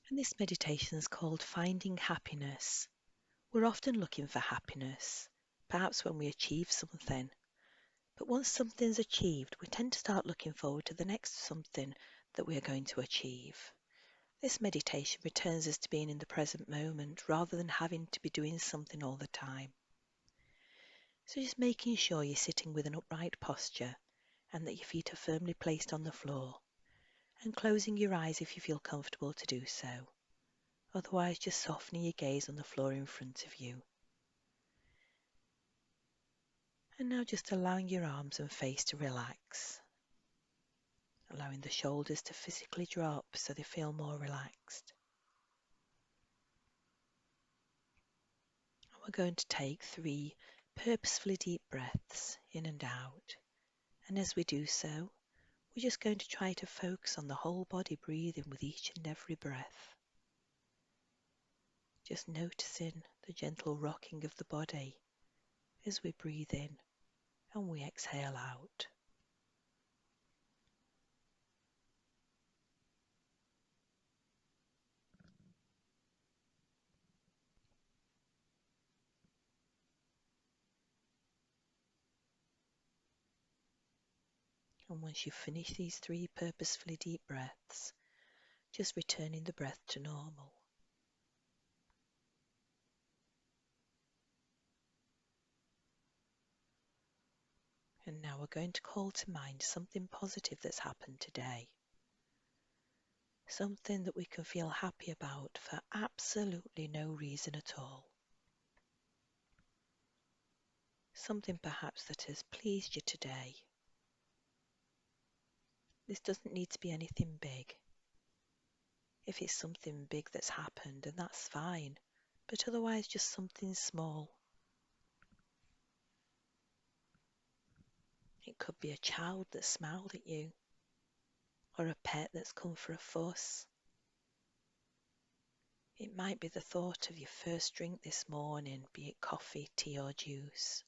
And this meditation is called Finding Happiness. We're often looking for happiness, perhaps when we achieve something. But once something's achieved, we tend to start looking forward to the next something that we are going to achieve. This meditation returns us to being in the present moment rather than having to be doing something all the time. So just making sure you're sitting with an upright posture and that your feet are firmly placed on the floor, and closing your eyes if you feel comfortable to do so. Otherwise, just softening your gaze on the floor in front of you. And now just allowing your arms and face to relax, allowing the shoulders to physically drop so they feel more relaxed. And we're going to take 3 purposefully deep breaths in and out. And as we do so, we're just going to try to focus on the whole body breathing with each and every breath. Just noticing the gentle rocking of the body as we breathe in and we exhale out. And once you finish these 3 purposefully deep breaths, just returning the breath to normal. And now we're going to call to mind something positive that's happened today. Something that we can feel happy about for absolutely no reason at all. Something perhaps that has pleased you today. This doesn't need to be anything big. If it's something big that's happened, then that's fine, but otherwise just something small. It could be a child that smiled at you, or a pet that's come for a fuss. It might be the thought of your first drink this morning, be it coffee, tea or juice.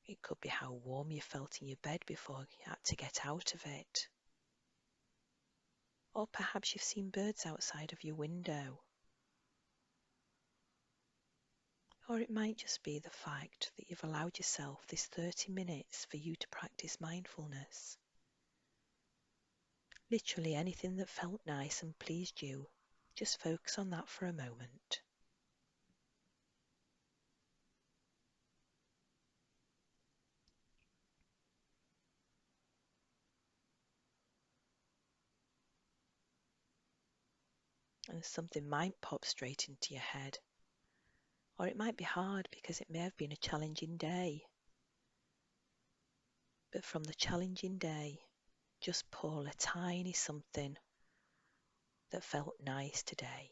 It could be how warm you felt in your bed before you had to get out of it. Or perhaps you've seen birds outside of your window. Or it might just be the fact that you've allowed yourself this 30 minutes for you to practice mindfulness. Literally anything that felt nice and pleased you, just focus on that for a moment. And something might pop straight into your head. Or it might be hard because it may have been a challenging day. But from the challenging day, just pull a tiny something that felt nice today.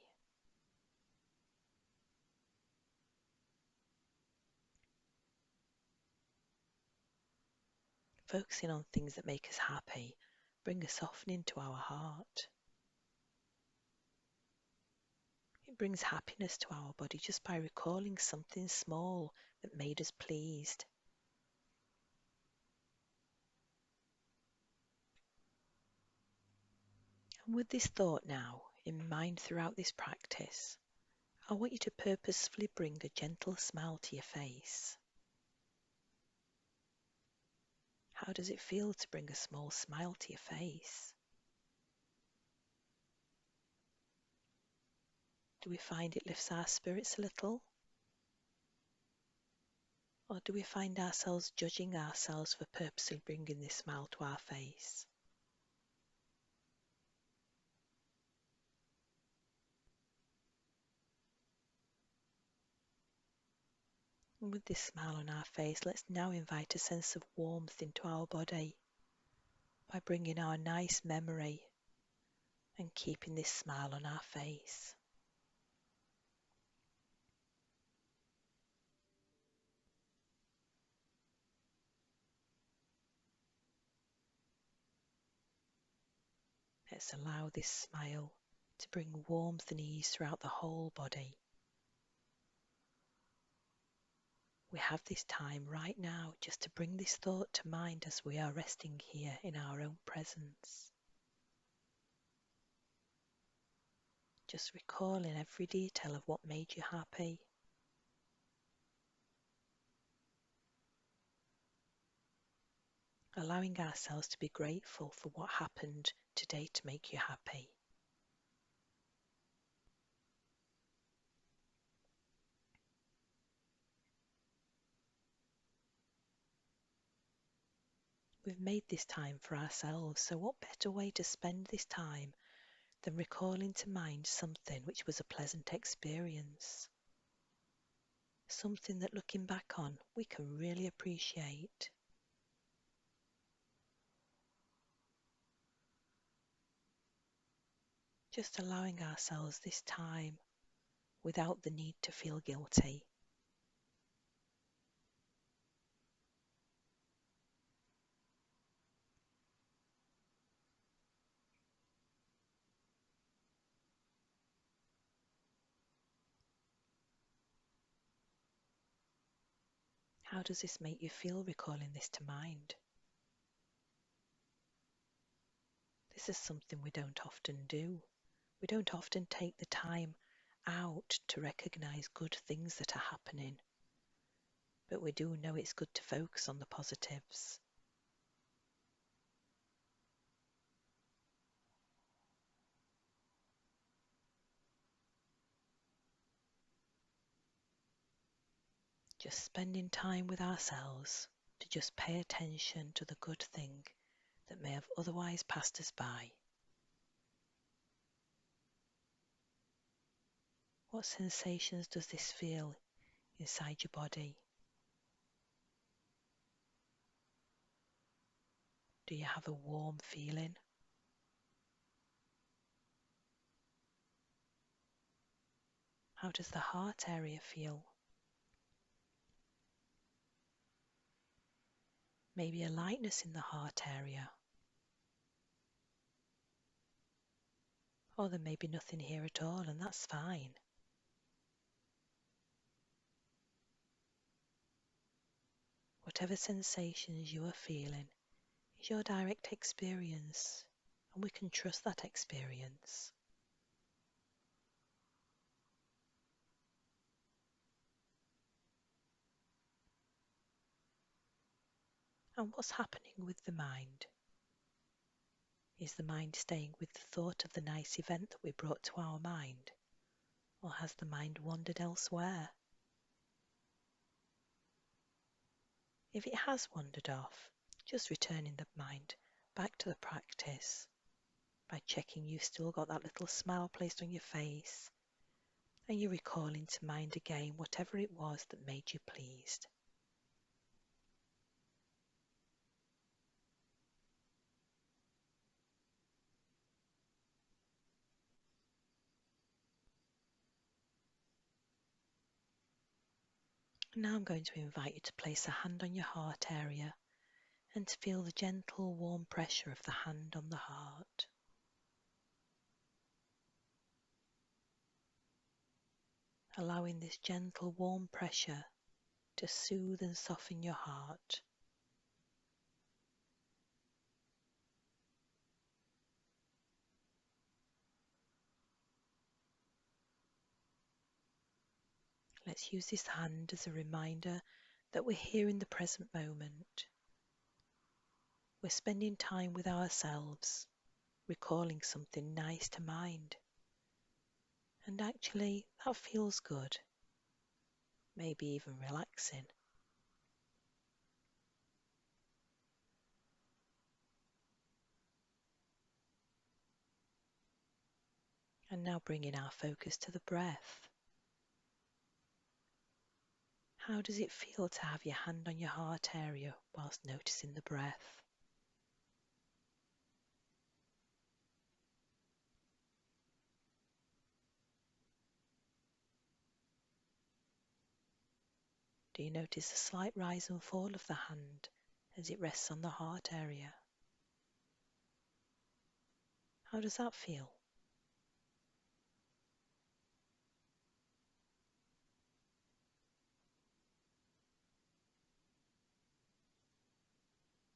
Focusing on things that make us happy bring a softening to our heart. It brings happiness to our body just by recalling something small that made us pleased. And with this thought now in mind throughout this practice, I want you to purposefully bring a gentle smile to your face. How does it feel to bring a small smile to your face? Do we find it lifts our spirits a little? Or do we find ourselves judging ourselves for purposely bringing this smile to our face? And with this smile on our face, let's now invite a sense of warmth into our body by bringing our nice memory and keeping this smile on our face. Let's allow this smile to bring warmth and ease throughout the whole body. We have this time right now just to bring this thought to mind as we are resting here in our own presence. just recalling every detail of what made you happy. Allowing ourselves to be grateful for what happened today to make you happy. We've made this time for ourselves, so what better way to spend this time than recalling to mind something which was a pleasant experience? Something that looking back on we can really appreciate. Just allowing ourselves this time without the need to feel guilty. How does this make you feel recalling this to mind? This is something we don't often do. We don't often take the time out to recognise good things that are happening, but we do know it's good to focus on the positives. Just spending time with ourselves to just pay attention to the good thing that may have otherwise passed us by. What sensations does this feel inside your body? Do you have a warm feeling? How does the heart area feel? Maybe a lightness in the heart area. Or there may be nothing here at all, and that's fine. Whatever sensations you are feeling is your direct experience, and we can trust that experience. And what's happening with the mind? Is the mind staying with the thought of the nice event that we brought to our mind? Or has the mind wandered elsewhere? If it has wandered off, just returning the mind back to the practice by checking you've still got that little smile placed on your face, and you're recalling to mind again whatever it was that made you pleased. Now I'm going to invite you to place a hand on your heart area and to feel the gentle warm pressure of the hand on the heart. Allowing this gentle warm pressure to soothe and soften your heart. Let's use this hand as a reminder that we're here in the present moment. We're spending time with ourselves, recalling something nice to mind. And actually, that feels good, maybe even relaxing. And now bringing our focus to the breath. How does it feel to have your hand on your heart area whilst noticing the breath? Do you notice the slight rise and fall of the hand as it rests on the heart area? How does that feel?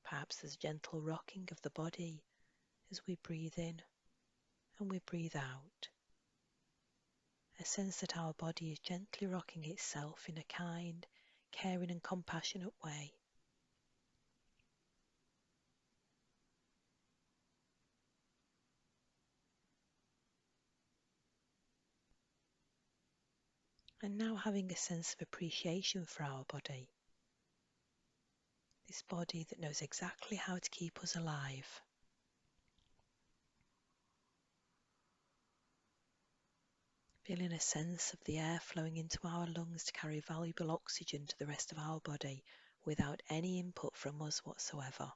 Perhaps there's gentle rocking of the body as we breathe in and we breathe out. a sense that our body is gently rocking itself in a kind, caring and compassionate way. And now having a sense of appreciation for our body. This body that knows exactly how to keep us alive. Feeling a sense of the air flowing into our lungs to carry valuable oxygen to the rest of our body without any input from us whatsoever.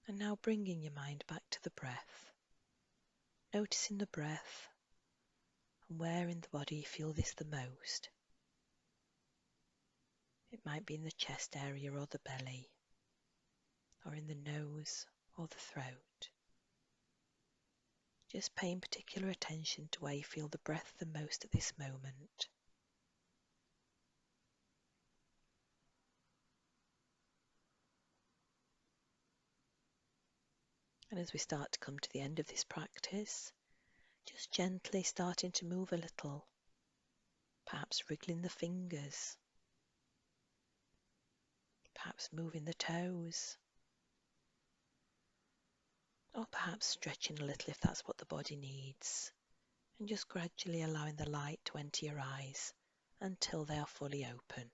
And now bringing your mind back to the breath, noticing the breath and where in the body you feel this the most. It might be in the chest area or the belly, or in the nose or the throat. Just paying particular attention to where you feel the breath the most at this moment. And as we start to come to the end of this practice, just gently starting to move a little, perhaps wriggling the fingers, perhaps moving the toes, or perhaps stretching a little if that's what the body needs, and just gradually allowing the light to enter your eyes until they are fully open.